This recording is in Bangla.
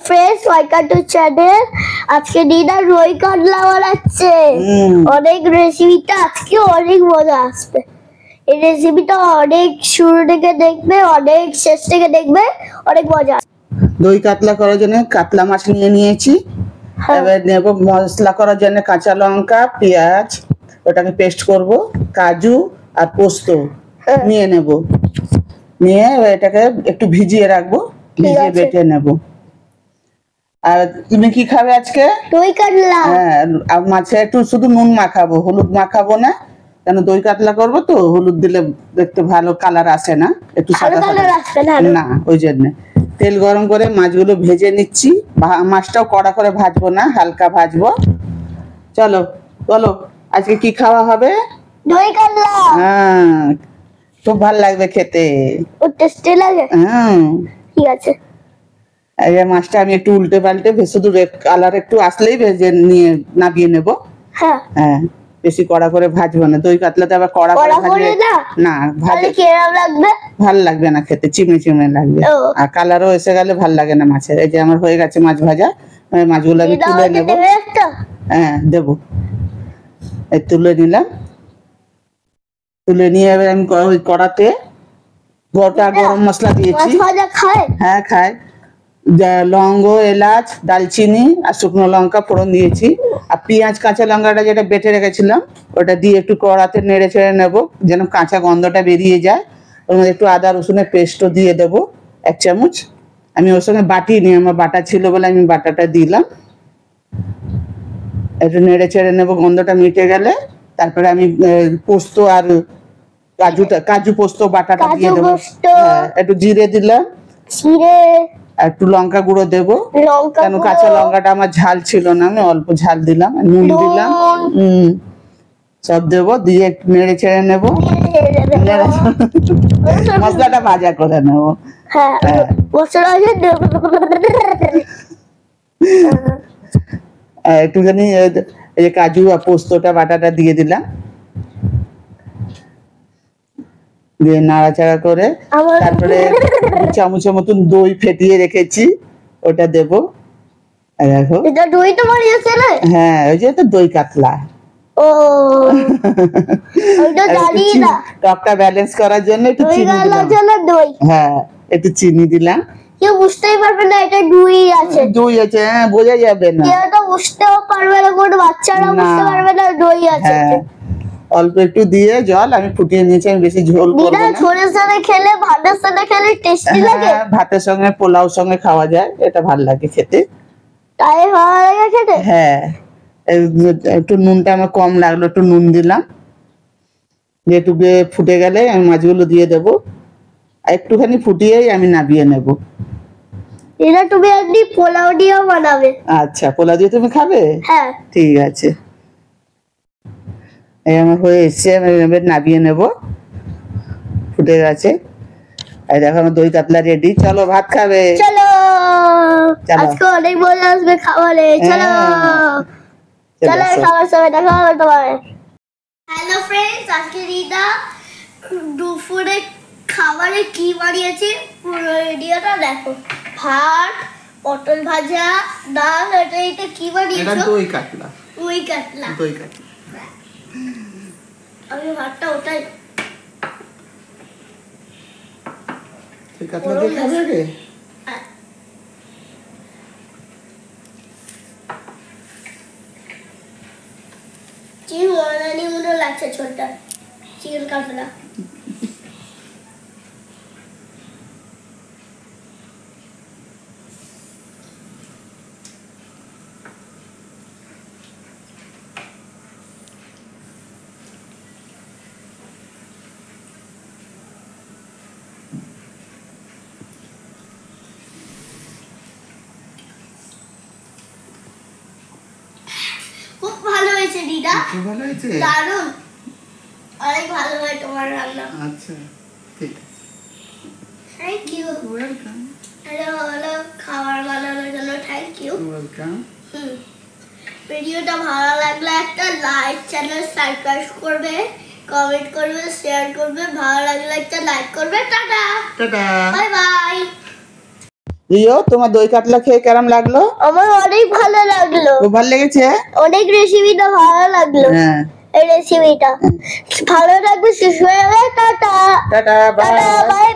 Friends welcome to channel. আজকে দিদা রুই কাতলা বানাচ্ছে। অনেক রেসিপিটা আজকে অনেক মজা আসবে। এই রেসিপিটা অনেক শুরু থেকে দেখবে, অনেক শেষ থেকে দেখবে, অনেক মজা। দই কাতলা করার জন্য কাতলা মাছ নিয়ে নিয়েছি। এবার নেব মশলা করার জন্য কাঁচা লঙ্কা, পেঁয়াজ, ওটাকে পেস্ট করব, কাজু আর পোস্ত নিয়ে নেব। নিয়ে এটাকে একটু ভিজিয়ে রাখবো, ভিজিয়ে বেটে নেব। আর তুমি কি খাবে আজকে? দই কাতলা। হ্যাঁ, আর মাছে একটু শুধু নুন মাখাবো, হলুদ মাখাবো না, কেন দই কাতলা করবো তো হলুদ দিলে দেখতে ভালো কালার আসে না, একটু সাদা সাদা না, ওই জন্য। তেল গরম করে মাছগুলো ভেজে নিচ্ছি। মাছটাও কড়া করে ভাজবো না, হালকা ভাজবো। চলো বলো আজকে কি খাওয়া হবে? দই কাতলা। হ্যাঁ, খুব ভালো লাগবে খেতে। ও টেস্টি লাগে। হ্যাঁ ঠিক আছে। এই মাছটা আমি একটু উল্টে পাল্টে শুধু রেড কালার একটু আসলেই ভেজে নিয়ে নামিয়ে নেব। হ্যাঁ হ্যাঁ, বেশি কড়া করে ভাজবো না, দই কাতলাতে আবার কড়া করে ভাজলে না ভালো লাগবে, ভালো লাগবে না খেতে, চিমড়ে চিমড়ে লাগবে। আর কালারও এসে গেলে ভালো লাগে না মাছের। এই যে আমার হয়ে গেছে মাছ ভাজা, মাছগুলো আমি তুলে নেব। হ্যাঁ দেবো, এই তুলে নিলাম। তুলে নিয়ে এবার আমি ওই কড়াতে গোটা গরম মশলা দিয়েছি। হ্যাঁ খায়, লবঙ্গ, এলাচ, দালচিনি আর শুকনো লঙ্কা ফোড়ন দিয়েছি। আর পেঁয়াজ কাঁচা লঙ্কাটা যেটা বেটে রেখেছিলাম ওটা দিয়ে একটু কড়াতে নেড়ে ছেড়ে নেবো, যেন কাঁচা গন্ধটা বেরিয়ে যায়। ওর মধ্যে একটু আদা রসুনের পেস্টও দিয়ে দেবো 1 চামচ। আমি ওর সঙ্গে বাটি নিয়ে, আমার বাটা ছিল বলে আমি বাটাটা দিলাম। একটু নেড়ে ছেড়ে নেবো, গন্ধটা মিটে গেলে তারপরে আমি পোস্ত আর কাজু পোস্ত বাটাটা দিয়ে দেবো। একটু জিরে দিলাম, একটু লঙ্কা গুঁড়ো দেবো, কেন কাঁচা লঙ্কাটা আমার ঝাল ছিল না, আমি অল্প ঝাল দিলাম। নুন দিলাম, সব দেবো, দিয়ে নেড়ে ছেড়ে নেবো। মশলাটা ভাজা করে নেবো। একটুখানি এই কাজু আর পোস্তটা বাটাটা দিয়ে দিলাম, দিয়ে নাড়াচাড়া করে তারপরে 2 চামচের মতন দই ফেটিয়ে রেখেছি ওটা দেবো। দেখো এটা দই তো বানিয়েছে না? হ্যাঁ, ওই যে তো দই কাতলা। ও ওইটা জানি না। টকটা ব্যালেন্স করার জন্য একটু চিনি দিলাম। দই, হ্যাঁ একটু চিনি দিলাম। কেউ বুঝতেই পারবে না এটা দই আছে। দই আছে, হ্যাঁ বোঝা যাবে না। কেউ তো বুঝতেও পারবে না, কোনো বাচ্চারা বুঝতে পারবে না দই আছে। অল্প একটু দিয়ে জল আমি ফুটিয়ে নিয়েছি, আমি বেশি ঝোল করব না। ঝোলের সাথে খেলে, ভাতের সাথে খেলে টেস্টি লাগে। হ্যাঁ, ভাতের সঙ্গে পোলাও সঙ্গে খাওয়া যায়, এটা ভালো লাগে খেতে। তাই ভালো লাগে খেতে। হ্যাঁ, একটু নুনটা আমার কম লাগলো, একটু নুন দিলাম। যেটু ফুটে গেলে আমি মাছগুলো দিয়ে দেবো, আর একটুখানি ফুটিয়েই আমি নামিয়ে নেব। এটা তুমি একদি পোলাও দিয়েও বানাবে? আচ্ছা, পোলাও দিয়ে তুমি খাবে? হ্যাঁ ঠিক আছে। এই আমার হয়ে এসছে, আমি এবার নামিয়ে নেব, ফুটে গেছে। এই দেখো আমার দই কাতলা রেডি। চলো ভাত খাবে। চলো, আজকে অনেক মজা আসবে খাবারে। চলো চলো, খাবার সময় দেখা হবে তোমার। হ্যালো ফ্রেন্ডস, আজকে দিদা দুপুরে খাবারে কি বানিয়েছে পুরো ভিডিওটা দেখো। ভাত, পটল ভাজা, ডাল, এটা কি বানিয়েছো? এটা দই কাতলা। দই কাতলা, দই কাতলা। আমি ভাতটা ওটাই দই কাতলা দিয়ে খাবে রে? কি মজানি মনে লাগছে ছোটটা চিকেন কাতলা। খুব ভালো হয়েছে দিদা। খুব ভালো হয়েছে, দারুণ, অনেক ভালো হয় তোমার রান্না। আচ্ছা ঠিক আছে, থ্যাংক ইউ। ওয়েলকাম। হ্যালো, খাবার বানানোর জন্য থ্যাংক ইউ। ওয়েলকাম। ভিডিওটা ভালো লাগলে একটা লাইক, চ্যানেল সাবস্ক্রাইব করবে, কমেন্ট করবে, শেয়ার করবে। ভালো লাগলে একটা লাইক করবে। Tata, tata, bye bye. Rio তোমার দই কাতলা খেয়ে কেমন লাগলো? আমার অনেক ভালো লাগলো। খুব ভালো লেগেছে? অনেক রেসিপিটা ভালো লাগলো। হ্যাঁ এই রেসিপিটা ভালো লাগবে। শেষ হয়ে গেলে টাটা টাটা বাই।